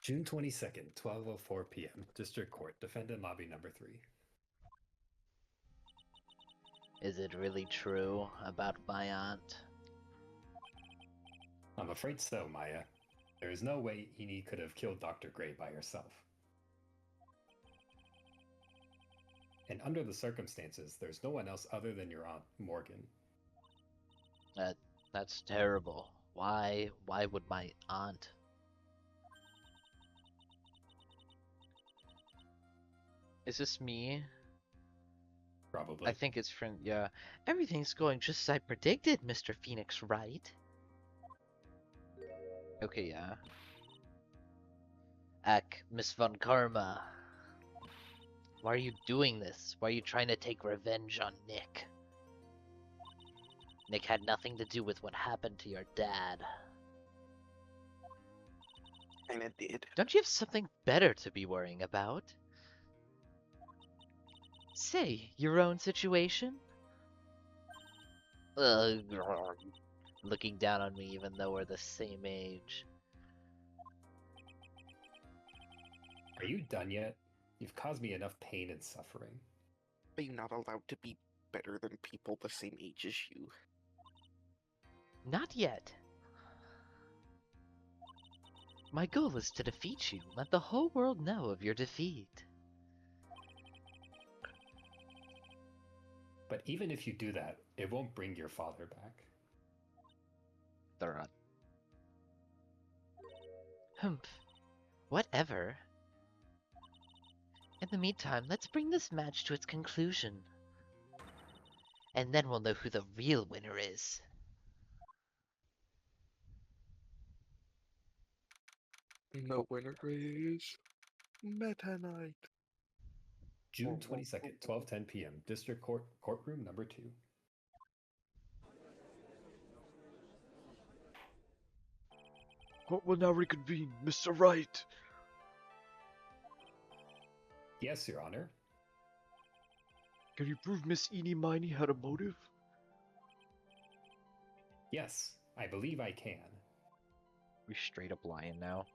June 22nd, 12:04 p.m. District Court, Defendant Lobby Number 3. Is it really true about my aunt? I'm afraid so, Maya. There is no way Eni could have killed Dr. Gray by herself. And under the circumstances, there's no one else other than your aunt, Morgan. That's terrible. Why would my aunt? Is this me? Probably. I think it's from, yeah. Everything's going just as I predicted, Mr. Phoenix, right? Okay, yeah. Miss Von Karma. Why are you doing this? Why are you trying to take revenge on Nick? Nick had nothing to do with what happened to your dad. And it did. Don't you have something better to be worrying about? Say, your own situation? Ugh, looking down on me even though we're the same age. Are you done yet? You've caused me enough pain and suffering. Are you not allowed to be better than people the same age as you? Not yet. My goal is to defeat you. Let the whole world know of your defeat. But even if you do that, it won't bring your father back. Thurrott. Humph. Whatever. In the meantime, let's bring this match to its conclusion. And then we'll know who the real winner is. No winner is Meta Knight. June 22nd, 12:10 p.m. District Court, Courtroom Number 2. Court will now reconvene, Mr. Wright. Yes, Your Honor. Can you prove Miss Eenie Miney had a motive? Yes, I believe I can. We straight up lying now.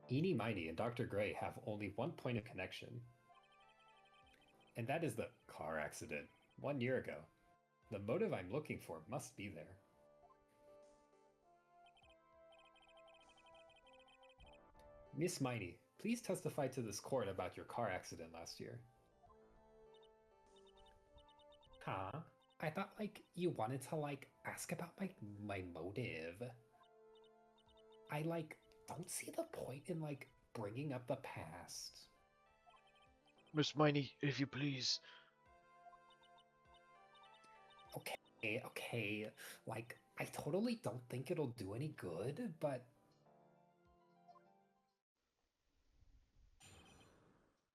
Eenie Miney and Dr. Gray have only one point of connection. And that is the car accident 1 year ago. The motive I'm looking for must be there. Miss Miney, please testify to this court about your car accident last year. Huh? I thought, you wanted to, ask about my motive. I, don't see the point in, bringing up the past. Miss Miney, if you please. Okay. I totally don't think it'll do any good, but...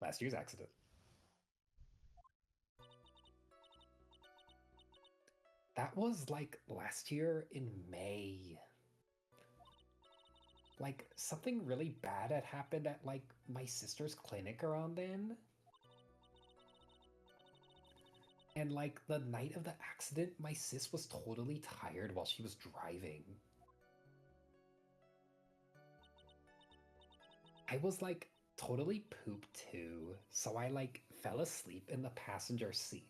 Last year's accident. That was, last year in May. Something really bad had happened at, my sister's clinic around then. And, the night of the accident, my sis was totally tired while she was driving. I was, totally pooped too, so I, fell asleep in the passenger seat.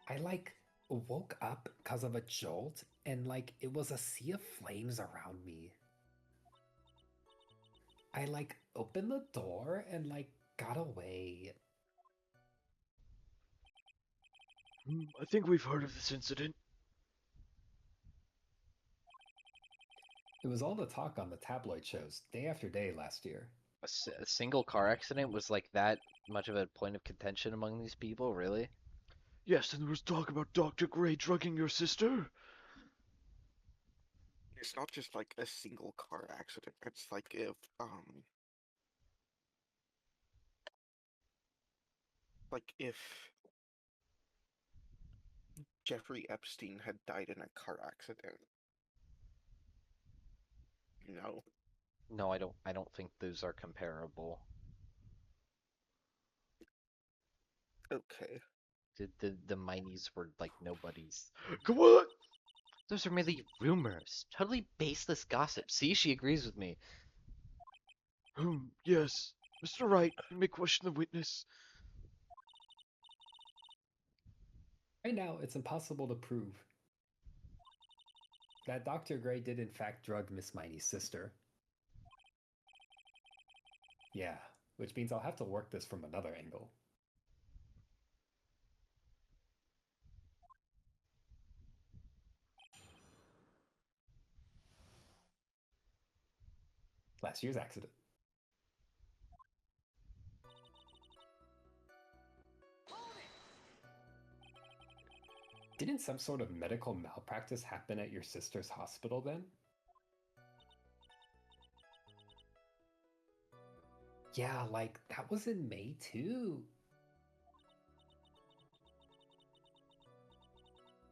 I, woke up because of a jolt, and, it was a sea of flames around me. I, opened the door and, got away. I think we've heard of this incident. It was all the talk on the tabloid shows, day after day last year. A single car accident was like that much of a point of contention among these people, really? Yes, and there was talk about Dr. Gray drugging your sister. It's not just like a single car accident. It's like if Jeffrey Epstein had died in a car accident. You know? No, I don't think those are comparable. Okay. The Minies were like nobodies. Come on! Those are merely rumors. Totally baseless gossip. See, she agrees with me. Yes. Mr. Wright, you may question the witness. Right now, it's impossible to prove that Dr. Gray did in fact drug Miss Miney's sister. Yeah, which means I'll have to work this from another angle. Last year's accident. Didn't some sort of medical malpractice happen at your sister's hospital then? Yeah, like, that was in May too.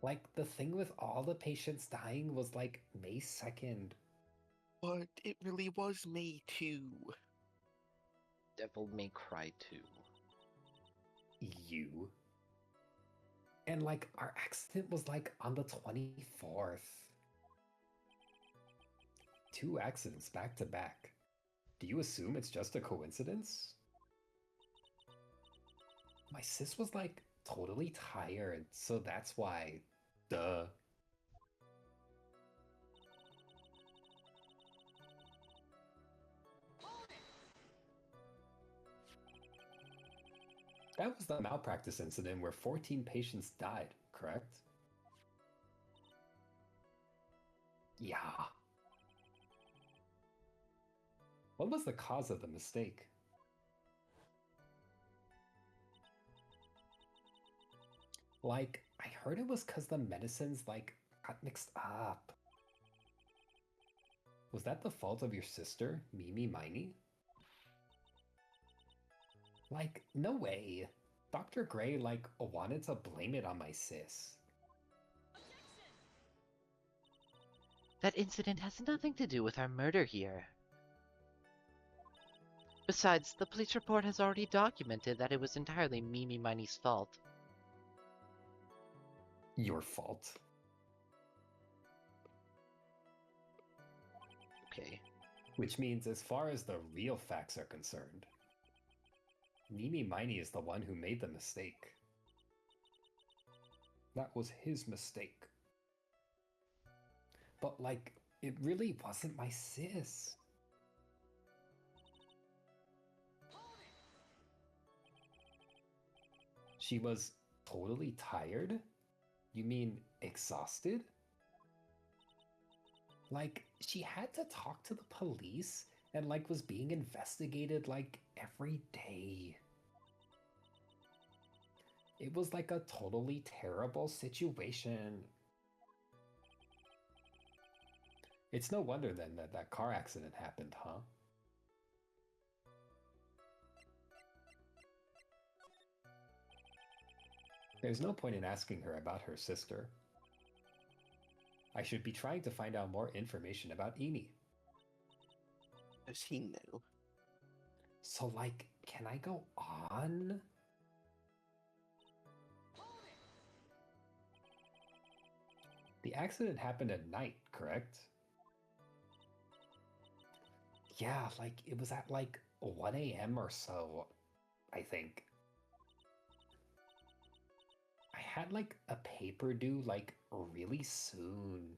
Like, the thing with all the patients dying was like May 2nd. But it really was May 2. Devil May Cry 2. You. And like, our accident was like on the 24th. 2 accidents back to back. Do you assume it's just a coincidence? My sis was like totally tired, so that's why. Duh. That was the malpractice incident where 14 patients died, correct? Yeah. What was the cause of the mistake? Like, I heard it was because the medicines, like, got mixed up. Was that the fault of your sister, Mimi Miney? Like, no way. Dr. Gray, like, wanted to blame it on my sis. That incident has nothing to do with our murder here. Besides, the police report has already documented that it was entirely Mimi Miney's fault. Your fault. Okay. Which means, as far as the real facts are concerned, Mimi Miney is the one who made the mistake. That was his mistake. But, like, it really wasn't my sis. She was totally tired? You mean exhausted? Like, she had to talk to the police and, like, was being investigated, like, every day. It was like a totally terrible situation. It's no wonder then that that car accident happened, huh? There's no point in asking her about her sister. I should be trying to find out more information about Amy. Does he know? So, like, can I go on? The accident happened at night, correct? Yeah, like, it was at like 1 a.m. or so, I think. I had like a paper due like really soon.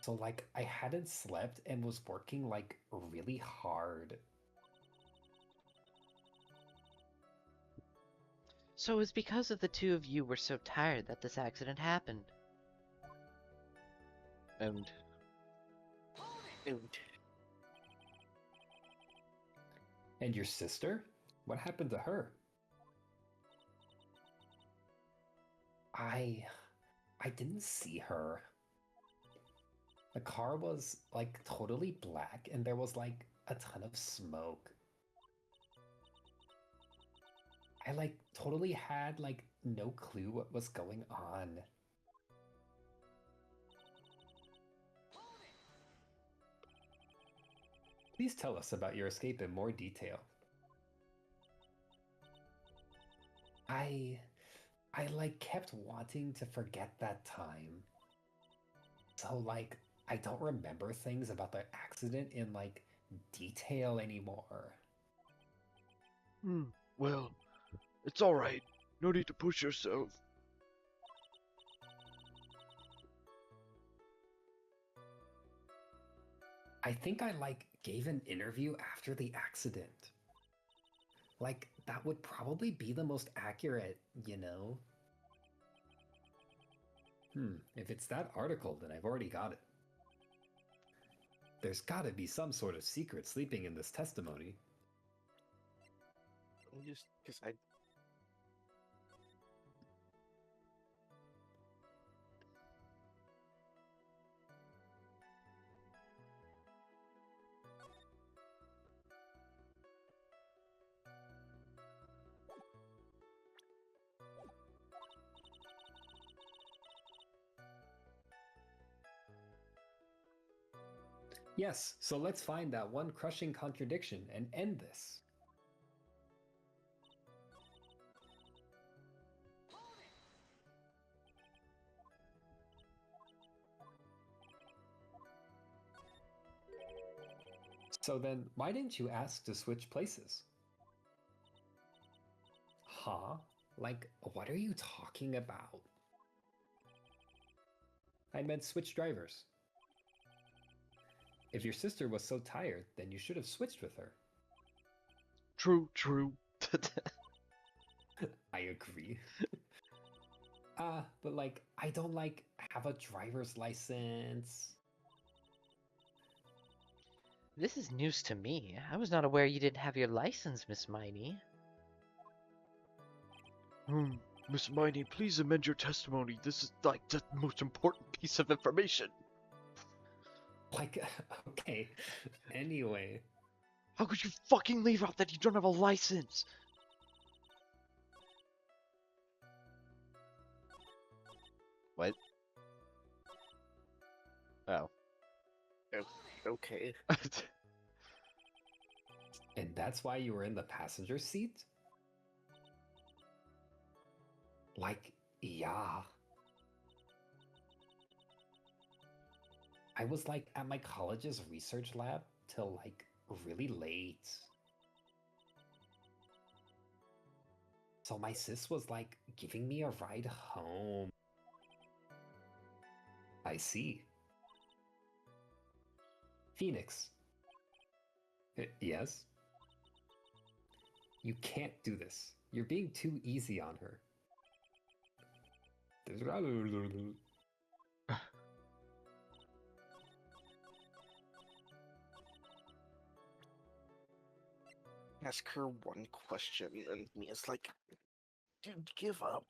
So like I hadn't slept and was working like really hard. So it was because of the two of you were so tired that this accident happened. And And your sister? What happened to her? I didn't see her. The car was like totally black and there was like a ton of smoke. I like totally had like no clue what was going on. Please tell us about your escape in more detail. I I like kept wanting to forget that time. So like I don't remember things about the accident in like detail anymore. Well, it's alright. No need to push yourself. I think I like gave an interview after the accident. Like that would probably be the most accurate, you know? If it's that article, then I've already got it. There's gotta be some sort of secret sleeping in this testimony. Just because I. Yes, so let's find that one crushing contradiction and end this. So then, why didn't you ask to switch places? Huh? Like, what are you talking about? I meant switch drivers. If your sister was so tired, then you should have switched with her. True, true. I agree. But like, I don't like have a driver's license. This is news to me. I was not aware you didn't have your license, Miss Miney. Miss Miney, please amend your testimony. This is like the most important piece of information. Like, okay. Anyway. How could you fucking leave out that you don't have a license? What? Oh. Okay. And that's why you were in the passenger seat? Like, yeah. I was like at my college's research lab till like really late. So my sis was like giving me a ride home. I see. Phoenix. Yes? You can't do this. You're being too easy on her. Ask her one question, and Mia's like, dude, give up.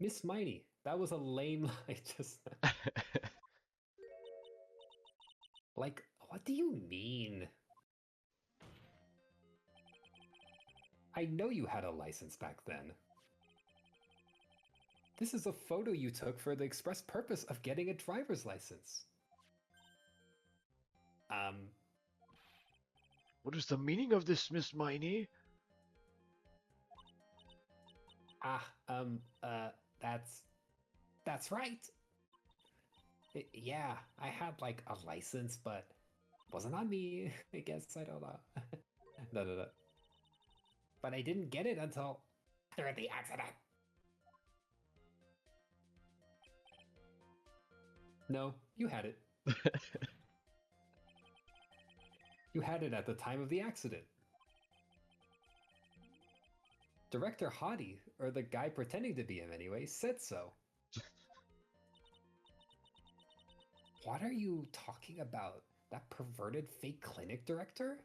Miss Miney, that was a lame lie just like, what do you mean? I know you had a license back then. This is a photo you took for the express purpose of getting a driver's license. What is the meaning of this, Miss Miney? That's right. Yeah, I had like a license, but it wasn't on me. I guess I don't know. No. But I didn't get it until after the accident. No, you had it. You had it at the time of the accident. Director Hottie, or the guy pretending to be him anyway, said so. What are you talking about? That perverted fake clinic director?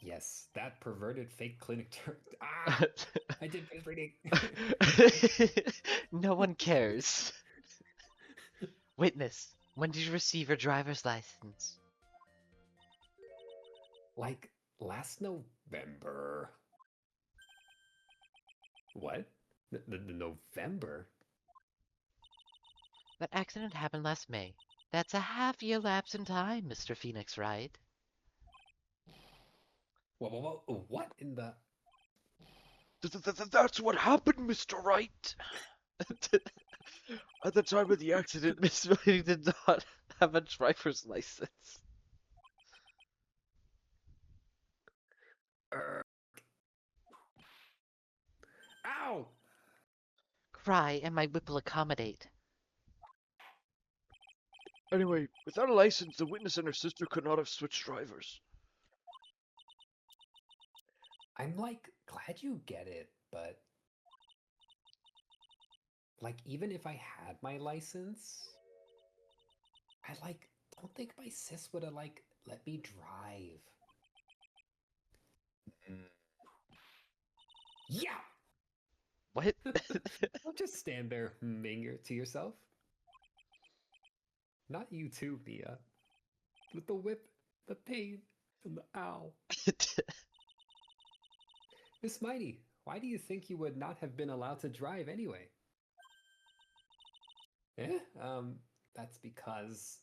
Yes, that perverted fake clinic director. I did this reading. No one cares. Witness, when did you receive your driver's license? Like last November. What? The November? That accident happened last May. That's a half-year lapse in time, Mr. Phoenix, right? What in the? That's what happened, Mr. Wright. At the time of the accident, Miss Miney did not have a driver's license. Ow! Cry, and my whip will accommodate. Anyway, without a license, the witness and her sister could not have switched drivers. I'm like glad you get it, but like even if I had my license, I like don't think my sis would have like let me drive. Yeah! What? Don't just stand there humming to yourself. Not you too, Mia. With the whip, the pain, and the ow. Miss Mighty, why do you think you would not have been allowed to drive anyway? Eh? That's because...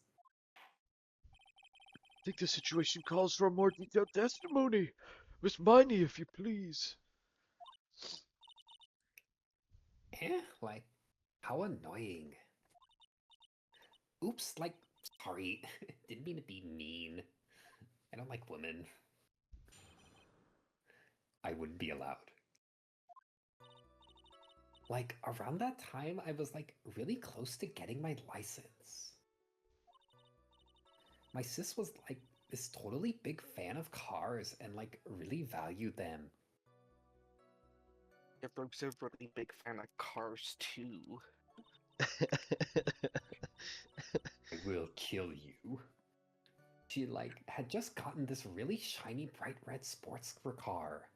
I think the situation calls for a more detailed testimony. Miss Miney, if you please. Like, how annoying. Oops, like, sorry. Didn't mean to be mean. I don't like women. I wouldn't be allowed. Like, around that time, I was, like, really close to getting my license. My sis was, like, this totally big fan of cars and, like, really valued them. Brooke's a really big fan of cars too. I will kill you. She, like, had just gotten this really shiny bright red sports car.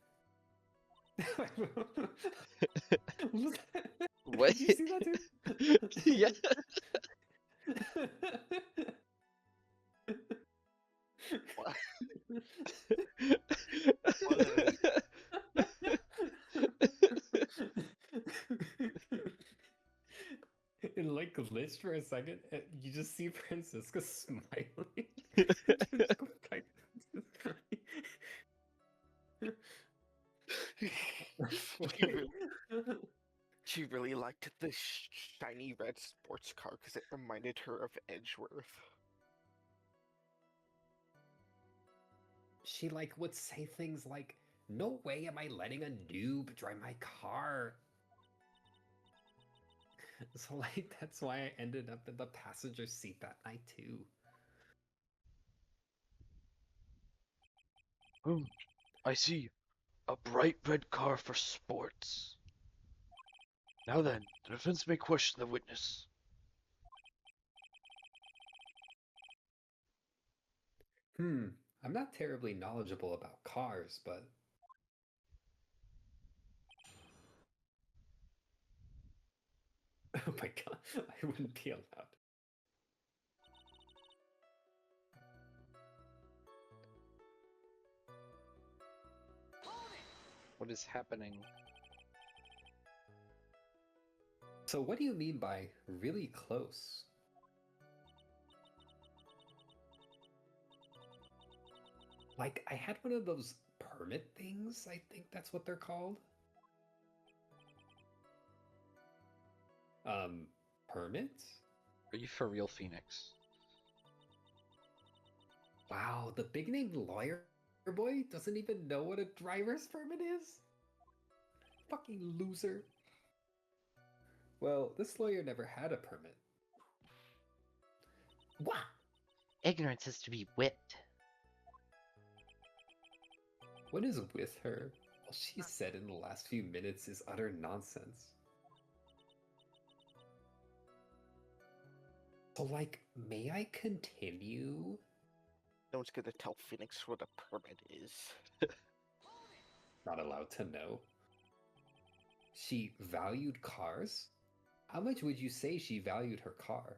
What? Did you see that, dude? Yeah. What? It like glitched for a second, and you just see Francisca smiling. she, really, she really liked the shiny red sports car because it reminded her of Edgeworth. She like would say things like, "No way am I letting a noob drive my car." So like that's why I ended up in the passenger seat that night too. I see. A bright red car for sports. Now then, the defense may question the witness. I'm not terribly knowledgeable about cars, but oh my god, I wouldn't be allowed. What is happening? So what do you mean by really close? Like, I had one of those permit things, I think that's what they're called. Permits? Are you for real, Phoenix? Wow, the big name lawyer boy doesn't even know what a driver's permit is? Fucking loser. Well, this lawyer never had a permit. What? Ignorance is to be whipped. What is with her? All she said in the last few minutes is utter nonsense. So, like, may I continue? No one's gonna tell Phoenix what a permit is. Not allowed to know. She valued cars? How much would you say she valued her car?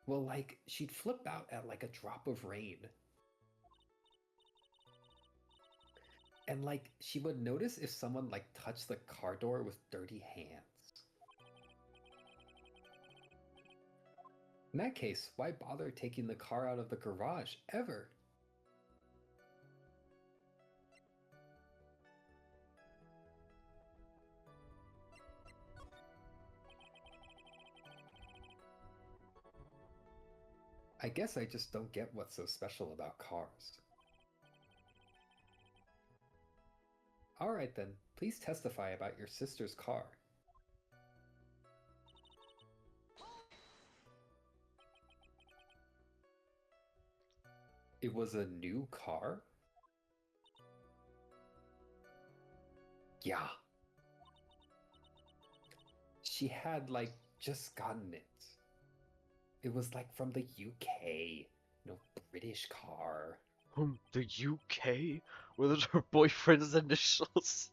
Well, like, she'd flip out at like a drop of rain. And like, she would notice if someone like touched the car door with dirty hands. In that case, why bother taking the car out of the garage ever? I guess I just don't get what's so special about cars. Alright then, please testify about your sister's car. It was a new car? Yeah. She had, like, just gotten it. It was, like, from the UK. No British car. The UK? Were those her boyfriend's initials?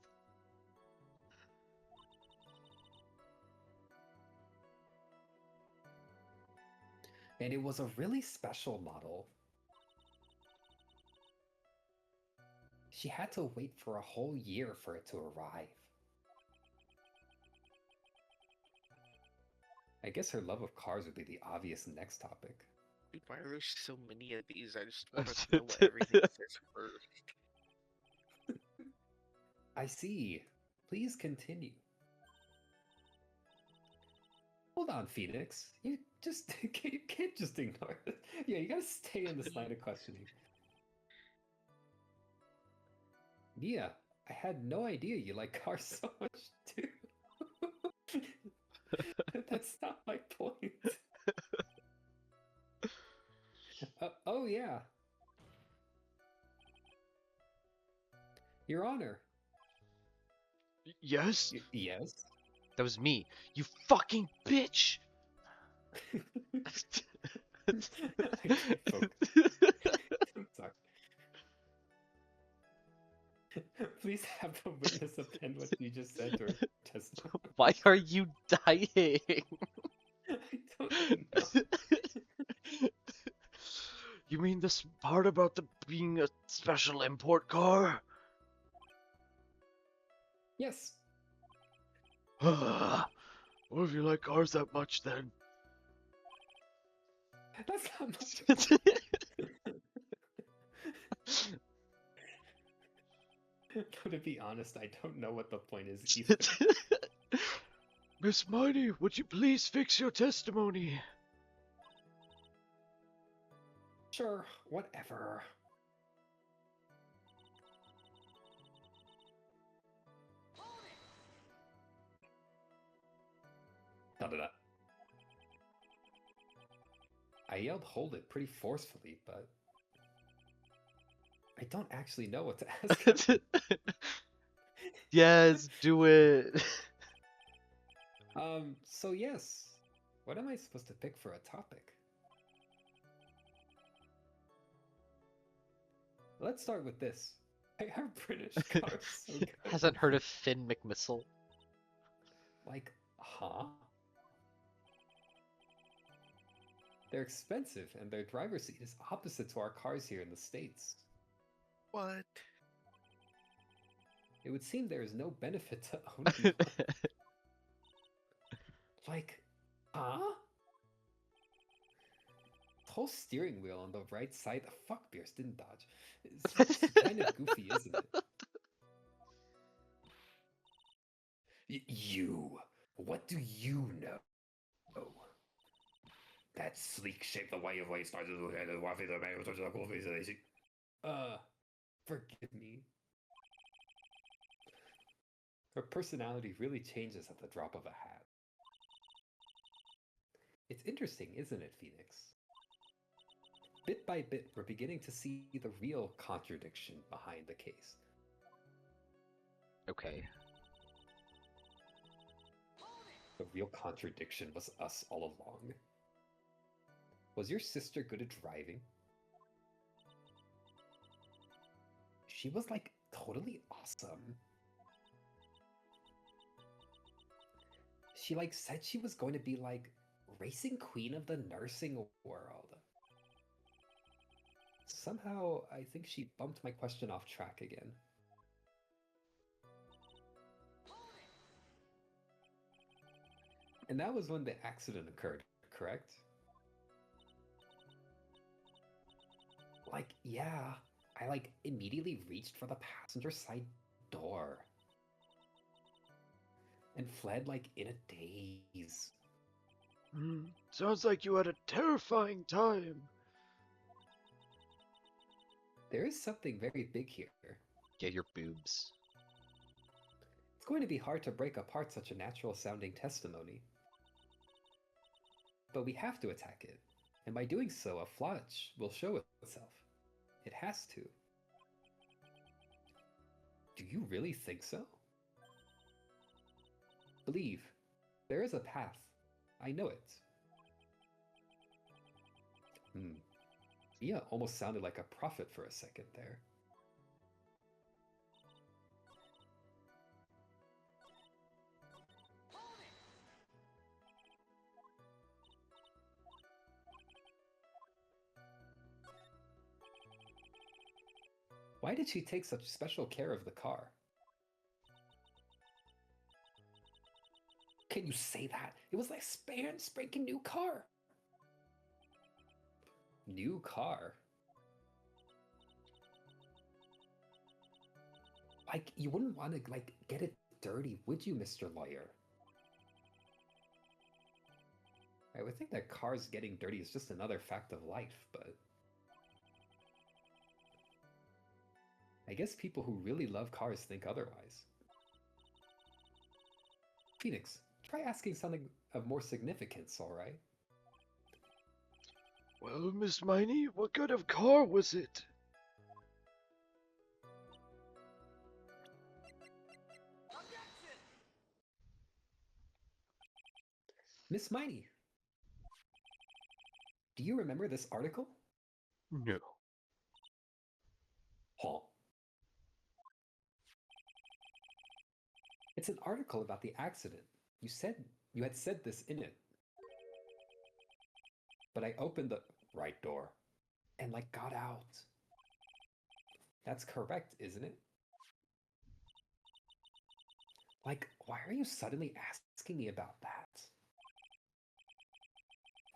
And it was a really special model. She had to wait for a whole year for it to arrive. I guess her love of cars would be the obvious next topic. Dude, why are there so many of these? I just want to know what everything says first. I see. Please continue. Hold on, Phoenix. You just you can't just ignore it. Yeah, you gotta stay in this line of questioning. Mia, I had no idea you like cars so much too. That's not my point. Oh yeah. Your Honor. Yes? Yes. That was me. You fucking bitch! I can't focus. I'm sorry. Please have the witness append what you just said during testimony. Why are you dying? I don't know. You mean this part about the being a special import car? Yes. Well, if you like cars that much, then. That's not much. No, to be honest, I don't know what the point is either. Miss Mighty, would you please fix your testimony? Sure, whatever. Da-da-da. I yelled hold it pretty forcefully, but I don't actually know what to ask him. Yes, do it. So yes. What am I supposed to pick for a topic? Let's start with this. Why are British cars so good? Hasn't heard of Finn McMissile. Like, huh? They're expensive, and their driver's seat is opposite to our cars here in the States. What? It would seem there is no benefit to owning one. Like, huh? The whole steering wheel on the right side, the fuck Beers didn't dodge. It's kind of goofy, isn't it? You, what do you know? That sleek shape, the way of way started to look at the waffle, the man was a cool face of the forgive me. Her personality really changes at the drop of a hat. It's interesting, isn't it, Phoenix? Bit by bit, we're beginning to see the real contradiction behind the case. Okay. The real contradiction was us all along. Was your sister good at driving? She was like totally awesome. She like said she was going to be like racing queen of the nursing world. Somehow, I think she bumped my question off track again. And that was when the accident occurred, correct? Like, yeah, I like immediately reached for the passenger side door and fled like in a daze. Sounds like you had a terrifying time. There is something very big here. Yeah, your boobs. It's going to be hard to break apart such a natural sounding testimony. But we have to attack it, and by doing so, a flaw will show itself. It has to. Do you really think so? Believe. There is a path. I know it. Mia almost sounded like a prophet for a second there. Why did she take such special care of the car? Can you say that? It was like spanking new car. New car? Like, you wouldn't want to, like, get it dirty, would you, Mr. Lawyer? I would think that cars getting dirty is just another fact of life, but... I guess people who really love cars think otherwise. Phoenix, try asking something of more significance, alright? Well, Miss Miney, what kind of car was it? Miss Miney, do you remember this article? No. Huh. It's an article about the accident. You had said this in it. But I opened the right door and like got out. That's correct, isn't it? Like, why are you suddenly asking me about that?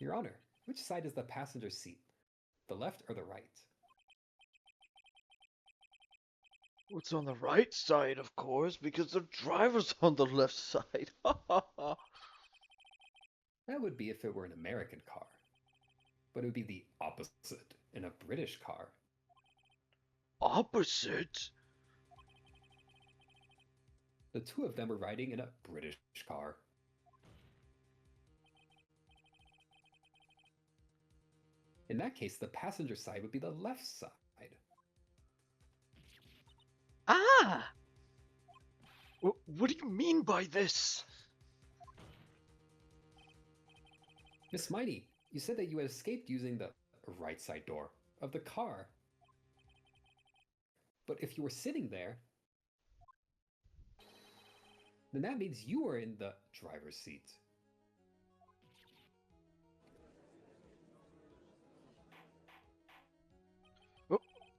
Your Honor, which side is the passenger seat? The left or the right? What's on the right side, of course, because the driver's on the left side. That would be if it were an American car. But it would be the opposite in a British car. Opposite? The two of them were riding in a British car. In that case, the passenger side would be the left side. Ah! What do you mean by this? Miss Miney, you said that you had escaped using the right side door of the car. But if you were sitting there, then that means you were in the driver's seat.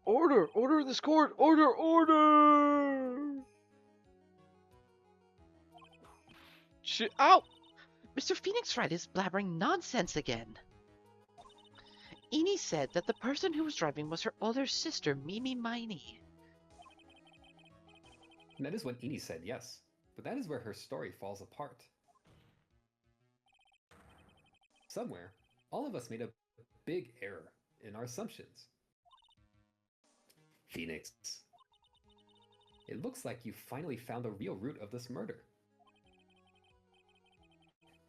Order! Order in this court! Order! Order! Ow! Mr. Phoenix Wright is blabbering nonsense again. Eni said that the person who was driving was her older sister, Mimi Miney. And that is what Eni said, yes. But that is where her story falls apart. Somewhere, all of us made a big error in our assumptions. Phoenix, it looks like you finally found the real root of this murder.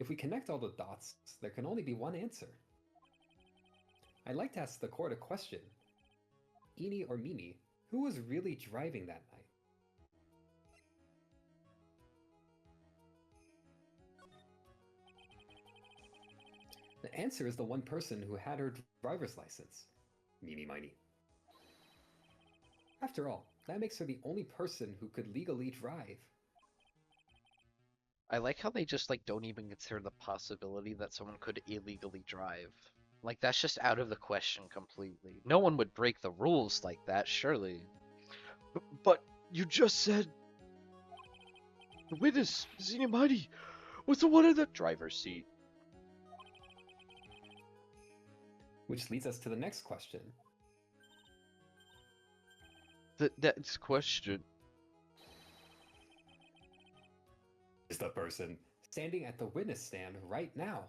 If we connect all the dots, there can only be one answer. I'd like to ask the court a question. Eni or Mimi, who was really driving that night? The answer is the one person who had her driver's license, Mimi Miney. After all, that makes her the only person who could legally drive. I like how they just like don't even consider the possibility that someone could illegally drive. Like that's just out of the question completely. No one would break the rules like that, surely. But you just said the witness, Zini Mighty, was the one in the Driver's seat. Which leads us to the next question. The next question. Is the person standing at the witness stand right now?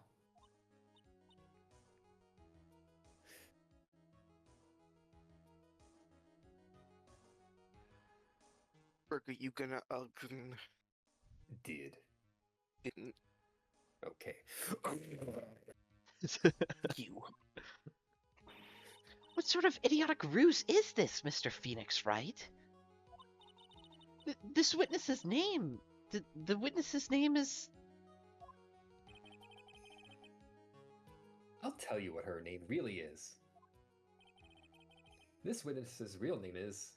Berg, are you gonna Did. didn't Okay. you? What sort of idiotic ruse is this, Mr. Phoenix Wright? This witness's name. The witness's name is. I'll tell you what her name really is. This witness's real name is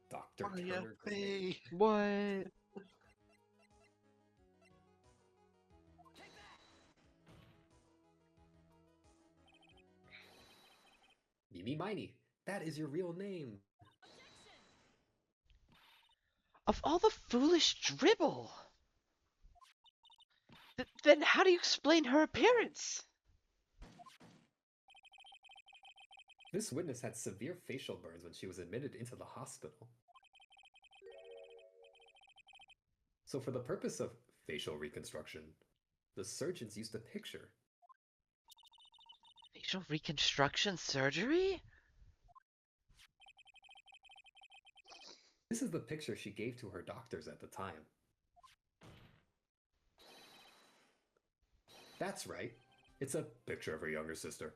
Dr. Turner Gray. What? Mimi Miney. That is your real name. Of all the foolish dribble! Then how do you explain her appearance? This witness had severe facial burns when she was admitted into the hospital. So for the purpose of facial reconstruction, the surgeons used a picture. Facial reconstruction surgery? This is the picture she gave to her doctors at the time. That's right. It's a picture of her younger sister.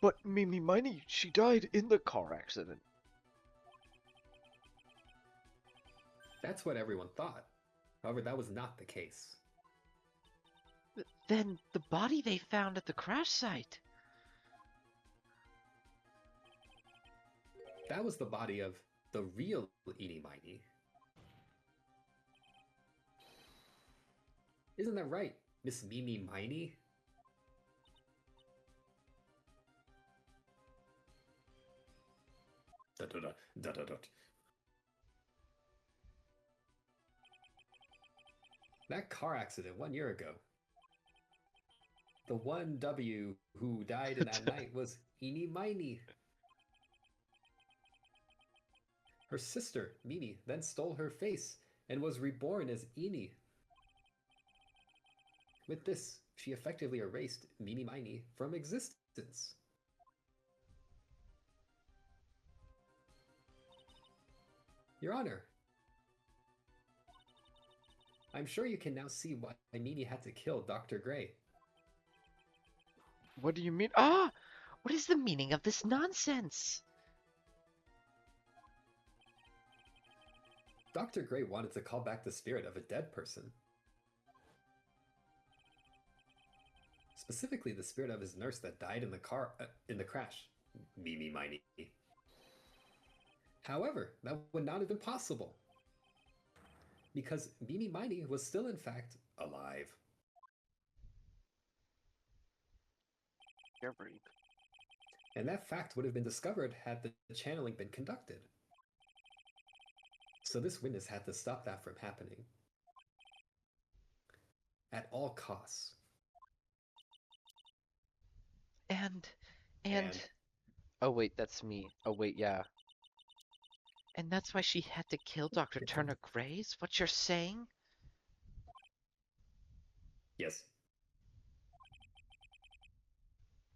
But Mimi Miney, she died in the car accident. That's what everyone thought. However, that was not the case. Then the body they found at the crash site. That was the body of the real Eenie Miney. Isn't that right, Miss Mimi Miney? That car accident 1 year ago. The one W who died in that night was Eenie Miney. Her sister, Mimi, then stole her face and was reborn as Eenie. With this, she effectively erased Mimi Miney from existence. Your Honor, I'm sure you can now see why Mimi had to kill Dr. Gray. What do you mean? Ah! What is the meaning of this nonsense? Dr. Gray wanted to call back the spirit of a dead person. Specifically, the spirit of his nurse that died in the crash, Mimi Miney. However, that would not have been possible, because Mimi Miney was still, in fact, alive. You're right. And that fact would have been discovered had the channeling been conducted. So this witness had to stop that from happening. At all costs. And Oh wait, that's me. Oh wait, yeah. and that's why she had to kill Dr. Turner Gray's? What you're saying? Yes.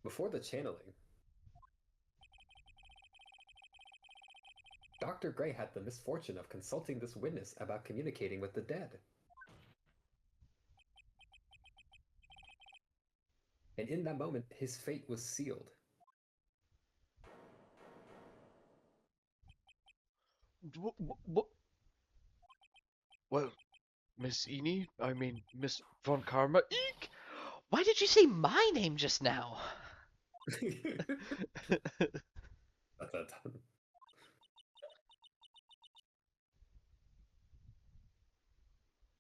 Before the channeling, Dr. Gray had the misfortune of consulting this witness about communicating with the dead. And in that moment, his fate was sealed. What? Well, Miss Eenie, I mean, Miss Von Karma, eek! Why did you say my name just now?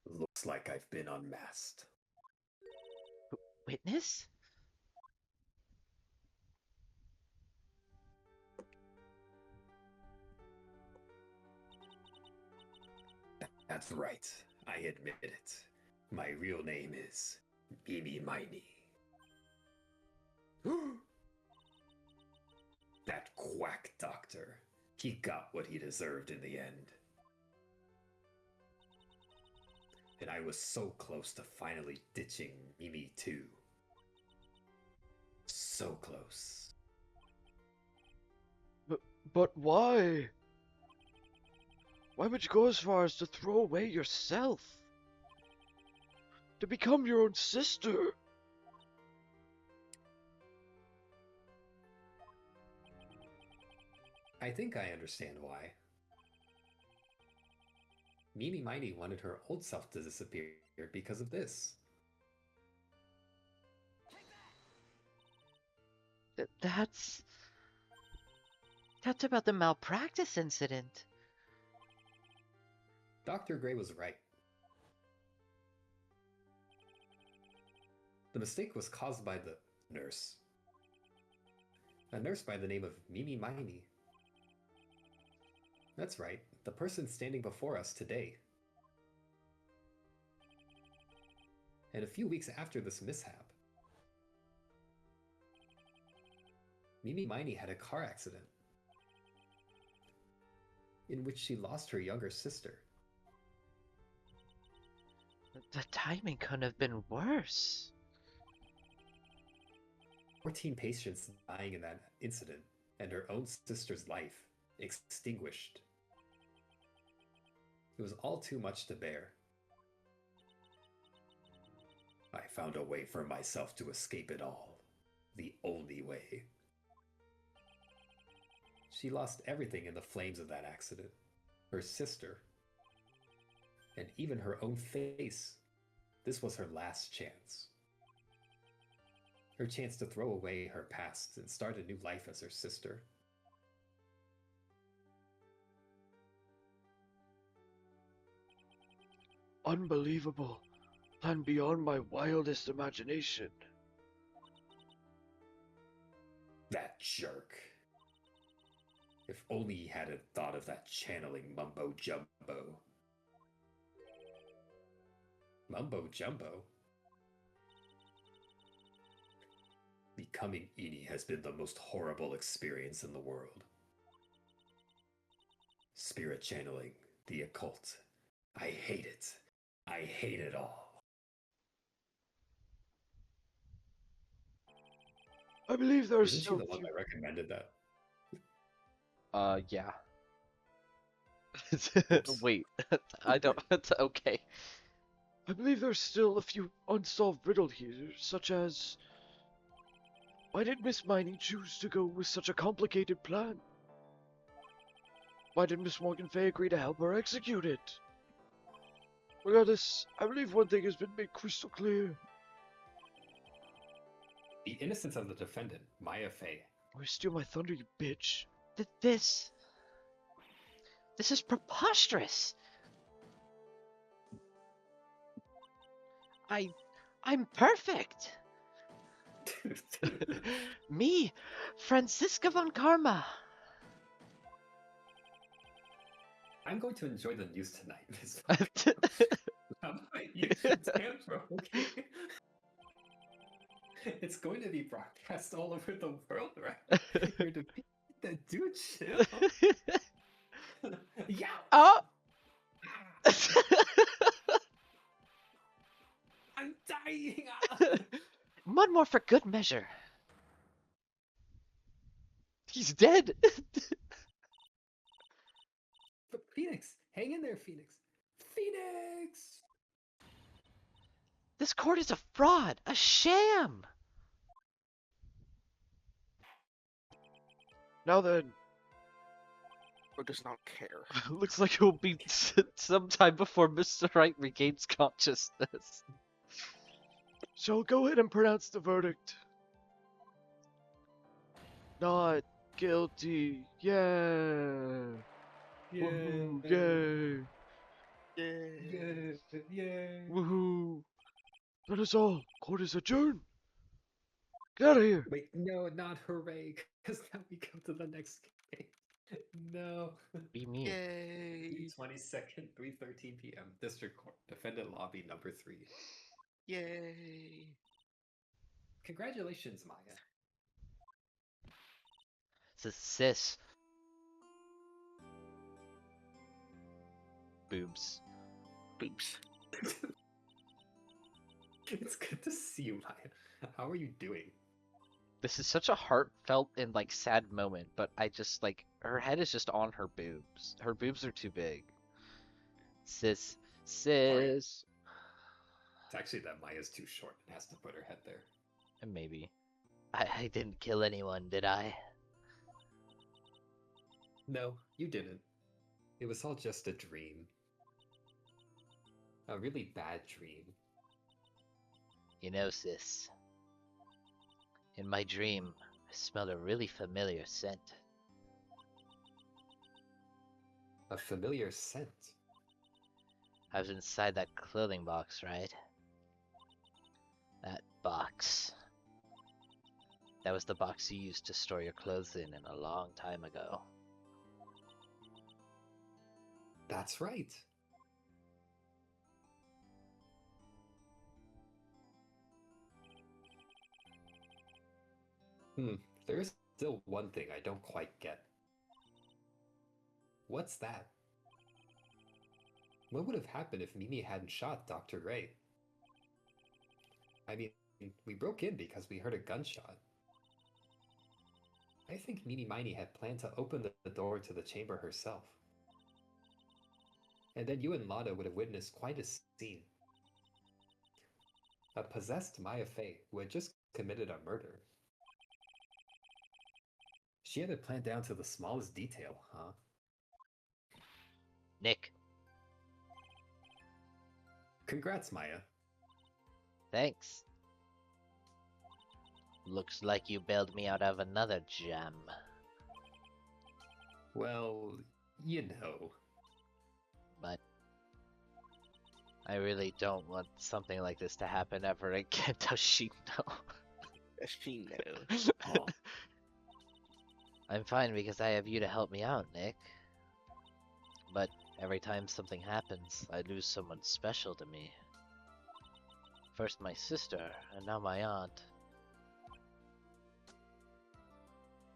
Looks like I've been unmasked. Witness? That's right. I admit it. My real name is Mimi Miney. quack doctor. He got what he deserved in the end. And I was so close to finally ditching Mimi too. So close. But why? Why would you go as far as to throw away yourself? To become your own sister? I think I understand why. Mimi Mighty wanted her old self to disappear because of this. That's about the malpractice incident. Dr. Gray was right. The mistake was caused by the nurse. A nurse by the name of Mimi Mighty. That's right, the person standing before us today. And a few weeks after this mishap, Mimi Mighty had a car accident in which she lost her younger sister. The timing couldn't have been worse. 14 patients dying in that incident, and her own sister's life extinguished. It was all too much to bear. I found a way for myself to escape it all. The only way. She lost everything in the flames of that accident. Her sister. And even her own face. This was her last chance. Her chance to throw away her past and start a new life as her sister. Unbelievable. Plan beyond my wildest imagination. That jerk. If only he hadn't thought of that channeling mumbo jumbo. Mumbo jumbo? Becoming Eni has been the most horrible experience in the world. Spirit channeling, the occult. I hate it. I hate it all. I believe there are Isn't she still the one that recommended that? Yeah. Oops. Wait, I don't. Okay. I believe there's still a few unsolved riddles here, such as why did Miss Miney choose to go with such a complicated plan? Why did Miss Morgan Fay agree to help her execute it? Regardless, I believe one thing has been made crystal clear. The innocence of the defendant, Maya Fey. Or steal my thunder, you bitch. This is preposterous. I'm perfect. Me, Franziska von Karma. I'm going to enjoy the news tonight. Miss Falcon. Tampa, okay? It's going to be broadcast all over the world, right? You're defeating the dude, chill. Yeah. Oh. I'm dying. One more for good measure. He's dead. But Phoenix, hang in there, Phoenix. Phoenix. This court is a fraud, a sham. Now then, Or does not care. Looks like it will be sometime before Mr. Wright regains consciousness. so go ahead and pronounce the verdict. Not guilty. Yeah. Woohoo. Yay. Yay. Yay. Woohoo. That is all. Court is adjourned. Get out of here. Wait, no, not hooray, because now we go to the next game. No. Be me. Yay. 22nd, 3:13 p.m. District Court, Defendant Lobby number 3. Yay. Congratulations, Maya. Sis. Boobs. Boobs. It's good to see you, Maya. How are you doing? This is such a heartfelt and like sad moment, but I just like her head is just on her boobs. Her boobs are too big. Sis. Sis. It's actually that Maya's too short and has to put her head there. And maybe. I didn't kill anyone, did I? No, you didn't. It was all just a dream. A really bad dream. You know, sis. In my dream, I smelled a really familiar scent. A familiar scent. I was inside that clothing box, right? That box. That was the box you used to store your clothes in a long time ago. That's right. There is still one thing I don't quite get. What's that? What would have happened if Mimi hadn't shot Dr. Ray? I mean, we broke in because we heard a gunshot. I think Meanie Miney had planned to open the door to the chamber herself. And then you and Lana would have witnessed quite a scene. A possessed Maya Fey who had just committed a murder. She had it planned down to the smallest detail, huh? Nick, Congrats, Maya. thanks. Looks like you bailed me out of another gem. Well, you know. But I really don't want something like this to happen ever again, does she know? She knows. Aw. I'm fine because I have you to help me out, Nick. But every time something happens, I lose someone special to me. First my sister, and now my aunt.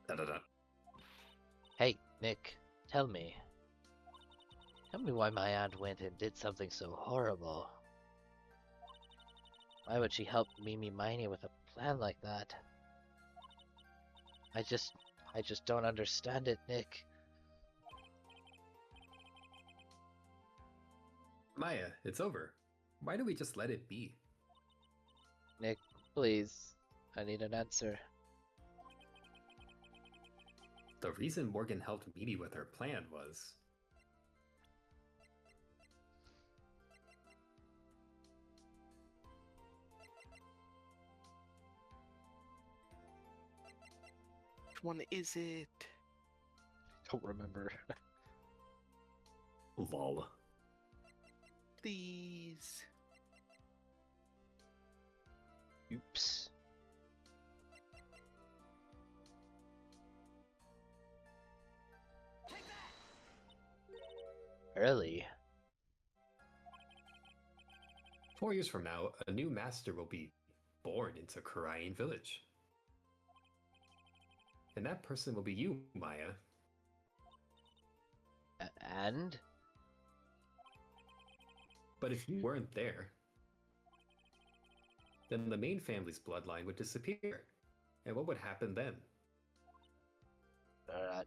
Da-da-da. Hey, Nick, tell me. Tell me why my aunt went and did something so horrible. Why would she help Mimi Miney with a plan like that? I just don't understand it, Nick. Maya, it's over. Why do we just let it be? Nick, please. I need an answer. The reason Morgan helped Meaty with her plan was... Which one is it? Don't remember. Lol. Please. Oops. Early. 4 years from now, a new master will be born into Karayan Village. And that person will be you, Maya. And? But if you weren't there, then the main family's bloodline would disappear. And what would happen then? The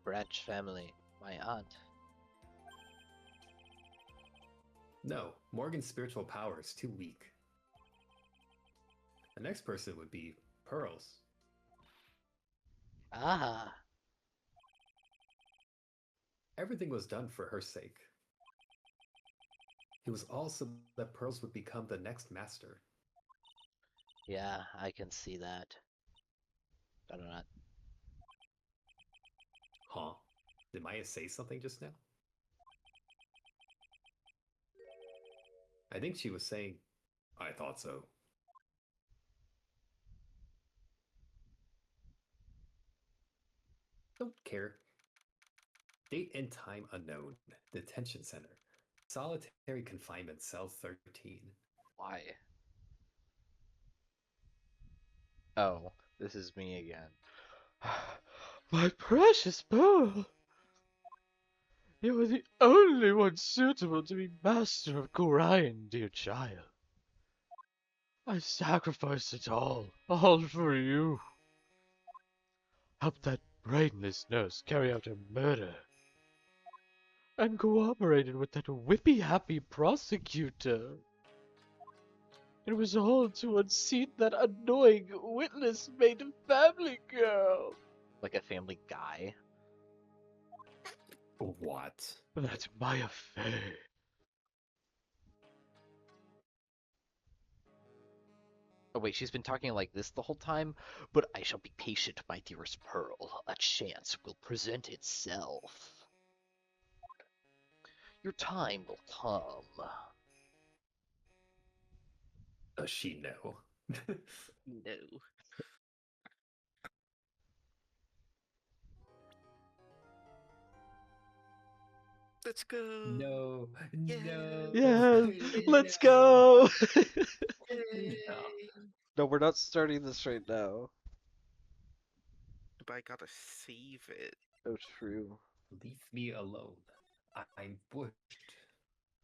branch family. My aunt. No, Morgan's spiritual power is too weak. The next person would be Pearls. Ah. Everything was done for her sake. It was all so that Pearls would become the next master. Yeah, I can see that. But not. Huh? Did Maya say something just now? I think she was saying, I thought so. Don't care. Date and time unknown. Detention center. Solitary confinement, cell 13. Why? Oh, This is me again. My precious pearl! You are the only one suitable to be master of Gorion, dear child. I sacrificed it all for you. Help that brainless nurse carry out her murder, and cooperated with that whippy-happy prosecutor. It was all to unseat that annoying, witless-made family girl. Like a family guy. What? That Maya Fey. Oh wait, she's been talking like this the whole time? But I shall be patient, my dearest Pearl. A chance will present itself. Your time will come. Does she know? No. Let's go. No, no. Yes, let's no. go! Yay. No, we're not starting this right now. But I gotta save it. Oh, true. Leave me alone. I'm bushed